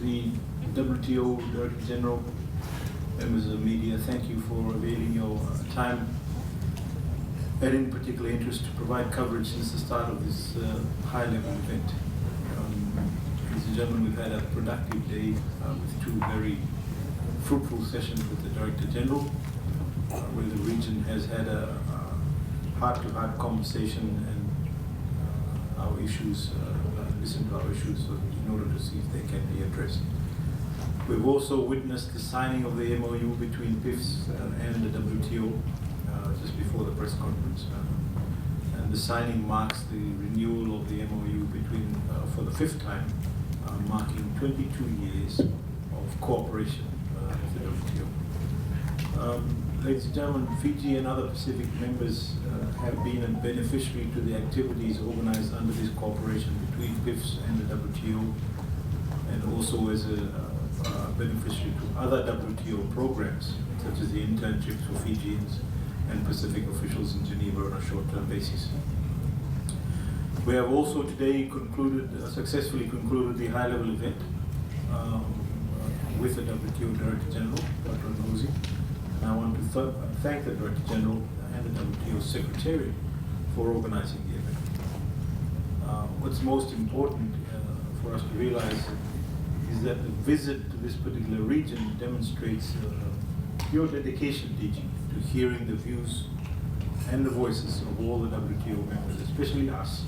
the WTO Director General, members of the media, thank you for availing your time and in particular interest to provide coverage since the start of this high-level event. Ladies and gentlemen, we've had a productive day with two very fruitful sessions with the Director General, where the region has had a heart-to-heart conversation and our issues, listen to our issues in order to see if they can be addressed. We've also witnessed the signing of the MOU between PIFS and the WTO just before the press conference. And the signing marks the renewal of the MOU between, for the fifth time, marking 22 years of cooperation with the WTO. Ladies and gentlemen, Fiji and other Pacific members have been a beneficiary to the activities organized under this cooperation between PIFS and the WTO, and also as a beneficiary to other WTO programs, such as the internships for Fijians and Pacific officials in Geneva on a short-term basis. We have also today successfully concluded the high-level event with the WTO Director General, Dr. Ngozi. And I want to thank the Director General and the WTO Secretariat for organizing the event. What's most important for us to realize is that the visit to this particular region demonstrates your dedication, DG, to hearing the views and the voices of all the WTO members, especially us,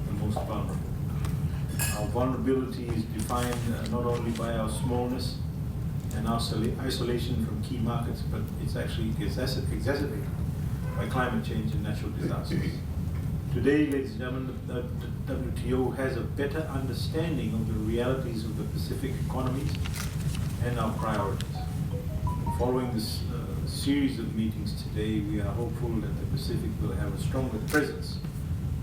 the most vulnerable. Our vulnerability is defined not only by our smallness and our isolation from key markets, but it's actually exacerbated by climate change and natural disasters. Today, ladies and gentlemen, the WTO has a better understanding of the realities of the Pacific economies and our priorities. Following this series of meetings today, we are hopeful that the Pacific will have a stronger presence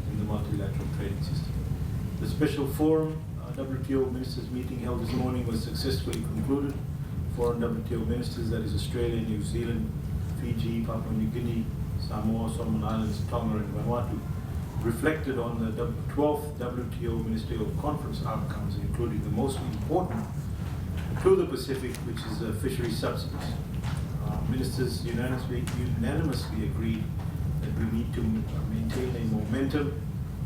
in the multilateral trading system. The special forum, WTO ministers meeting held this morning, was successfully concluded. Foreign WTO ministers, that is Australia, New Zealand, Fiji, Papua New Guinea, Samoa, Solomon Islands, Tonga, and Vanuatu, reflected on the 12th WTO Ministerial Conference outcomes, including the most important to the Pacific, which is fisheries subsidies. Ministers unanimously agreed that we need to maintain a momentum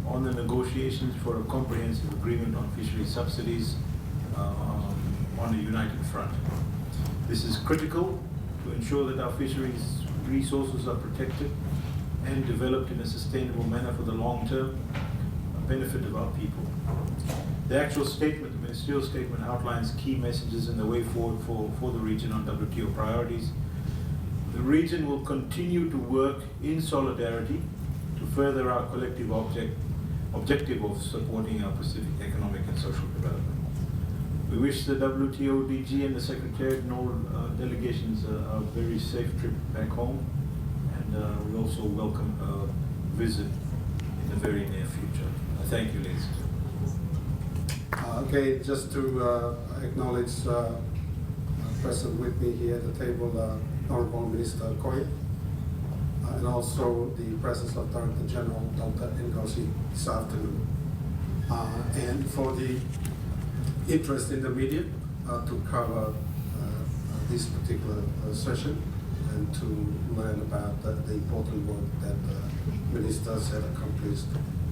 on the negotiations for a comprehensive agreement on fisheries subsidies on a united front. This is critical to ensure that our fisheries resources are protected and developed in a sustainable manner for the long-term benefit of our people. The actual statement, the ministerial statement, outlines key messages in the way forward for the region on WTO priorities. The region will continue to work in solidarity to further our collective objective of supporting our Pacific economic and social development. We wish the WTO DG and the Secretariat and all delegations a very safe trip back home. We also welcome a visit in the very near future. Thank you, ladies and gentlemen. Okay, just to acknowledge present with me here at the table, Honorable Minister Koya, and also the presence of Director General Dr. Ngozi this afternoon. And for the interest in the media to cover this particular session, and to learn about the important work that ministers have accomplished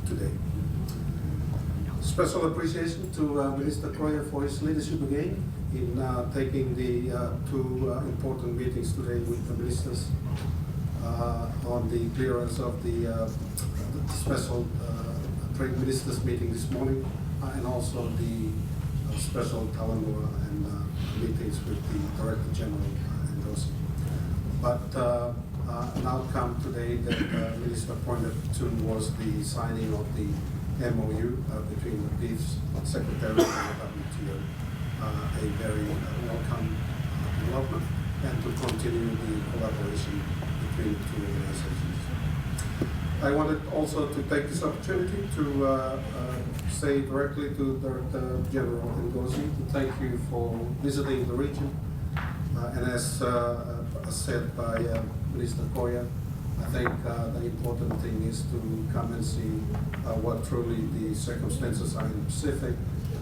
today. Special appreciation to Minister Koya for his leadership again in taking the two important meetings today with the ministers on the clearance of the special trade ministers meeting this morning, and also the special Talanoa and meetings with the Director General and Ngozi. But an outcome today that the Minister pointed to was the signing of the MOU between the PIFS Secretariat and the WTO. A very welcome development, and to continue the collaboration between the two organizations. I wanted also to take this opportunity to say directly to Director General Ngozi to thank you for visiting the region. And as said by Minister Koya, I think the important thing is to come and see what truly the circumstances are in the Pacific,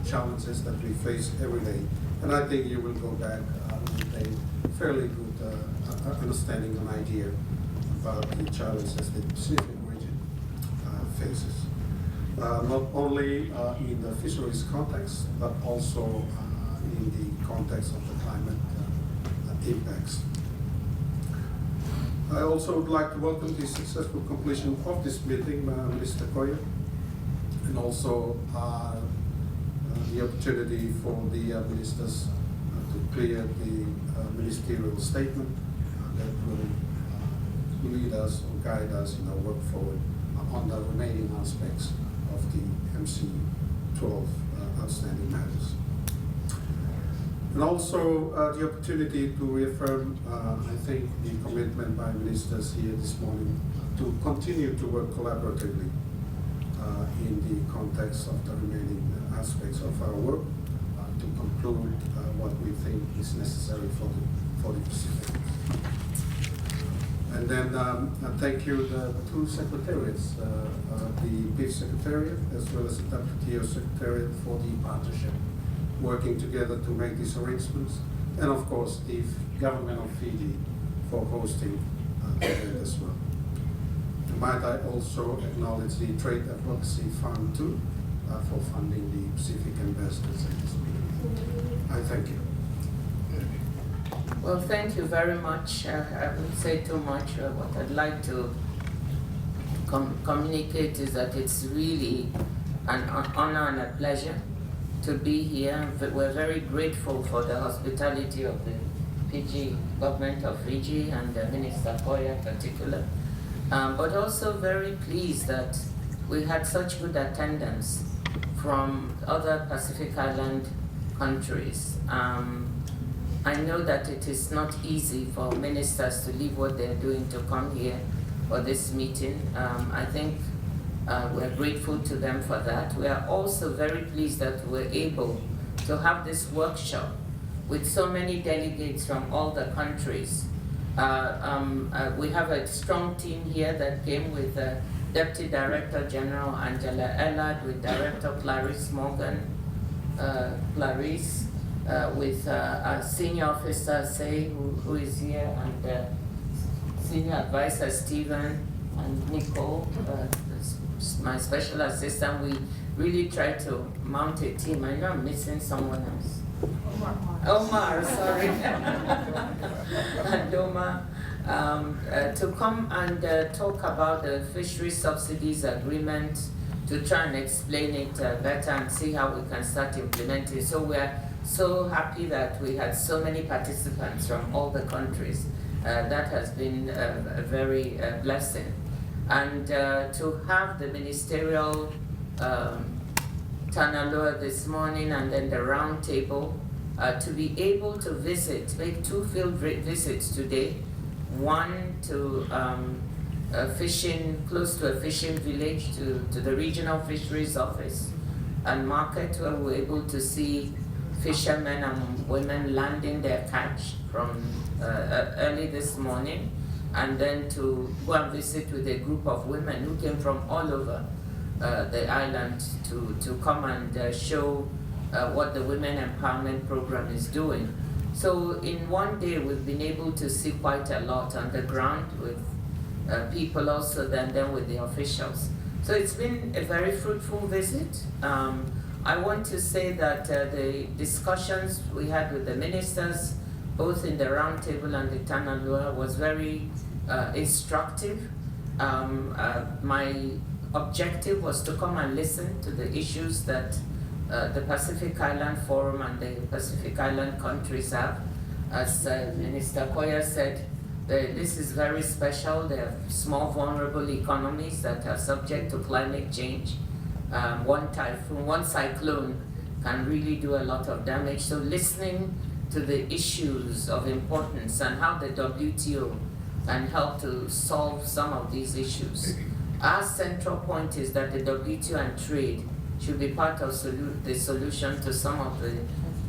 challenges that we face every day. And I think you will go back with a fairly good understanding and idea about the challenges the Pacific region faces. Not only in the fisheries context, but also in the context of the climate impacts. I also would like to welcome the successful completion of this meeting, Minister Koya, and also the opportunity for the ministers to clear the ministerial statement that will lead us or guide us in our work forward on the remaining aspects of the MC12 outstanding matters. And also the opportunity to reaffirm, I think, the commitment by ministers here this morning to continue to work collaboratively in the context of the remaining aspects of our work to conclude what we think is necessary for the Pacific. And then thank you the two secretariats, the PIFS Secretariat as well as the WTO Secretariat for the partnership, working together to make these arrangements, and of course the government of Fiji for hosting the event as well. And might I also acknowledge the Trade Advocacy Fund too for funding the Pacific ambassadors at this meeting. I thank you. Well, thank you very much. I won't say too much. What I'd like to communicate is that it's really an honor and a pleasure to be here. We're very grateful for the hospitality of the Fiji government of Fiji and Minister Koya in particular, but also very pleased that we had such good attendance from other Pacific Island countries. I know that it is not easy for ministers to leave what they're doing to come here for this meeting. I think we're grateful to them for that. We are also very pleased that we're able to have this workshop with so many delegates from all the countries. We have a strong team here that came with Deputy Director General Angela Ellard, with Director Clarice Morgan, with our Senior Officer Say, who is here, and Senior Advisor Stephen and Nicole, my Special Assistant. We really try to mount a team. I know I'm missing someone else. Omar, sorry. And Omar, to come and talk about the fishery subsidies agreement, to try and explain it better and see how we can start implementing. So we're so happy that we had so many participants from all the countries. That has been a very blessing. And to have the ministerial Tanaloa this morning and then the round table, to be able to make two field visits today, one to close to a fishing village, to the regional fisheries office and market, where we were able to see fishermen and women landing their catch from early this morning, and then to go and visit with a group of women who came from all over the island to come and show what the Women Empowerment Program is doing. So in one day we've been able to see quite a lot on the ground with people also, then with the officials. So it's been a very fruitful visit. I want to say that the discussions we had with the ministers, both in the round table and the Tanaloa, was very instructive. My objective was to come and listen to the issues that the Pacific Island Forum and the Pacific Island countries have. As Minister Koya said, this is very special. They have small, vulnerable economies that are subject to climate change. One typhoon, one cyclone can really do a lot of damage. So listening to the issues of importance and how the WTO can help to solve some of these issues. Our central point is that the WTO and trade should be part of the solution to some of the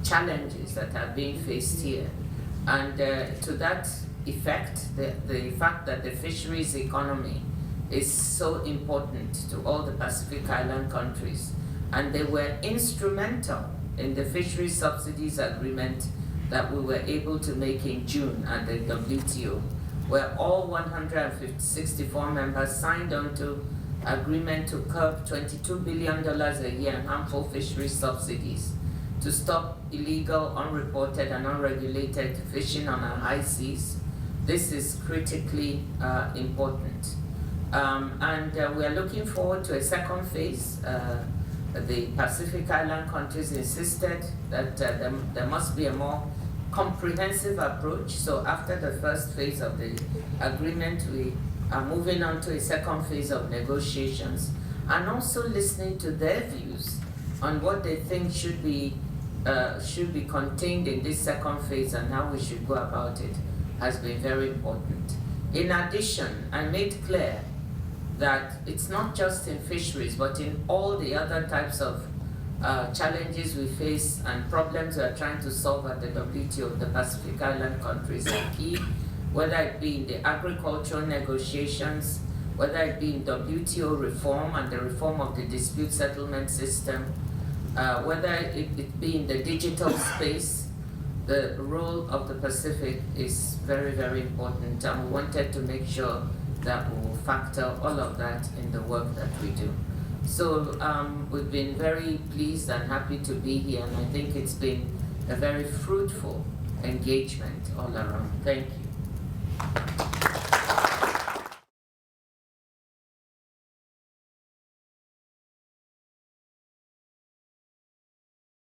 challenges that are being faced here. And to that effect, the fact that the fisheries economy is so important to all the Pacific Island countries, and they were instrumental in the fisheries subsidies agreement that we were able to make in June at the WTO, where all 164 members signed on to agreement to curb $22 billion a year in harmful fisheries subsidies to stop illegal, unreported, and unregulated fishing on our high seas. This is critically important. And we are looking forward to a second phase. The Pacific Island countries insisted that there must be a more comprehensive approach. So after the first phase of the agreement, we are moving on to a second phase of negotiations, and also listening to their views on what they think should be contained in this second phase and how we should go about it has been very important. In addition, I made clear that it's not just in fisheries, but in all the other types of challenges we face and problems we are trying to solve at the WTO, the Pacific Island countries are key, whether it be in the agricultural negotiations, whether it be in WTO reform and the reform of the dispute settlement system, whether it be in the digital space. The role of the Pacific is very, very important, and we wanted to make sure that we will factor all of that in the work that we do. So we've been very pleased and happy to be here, and I think it's been a very fruitful engagement all around. Thank you.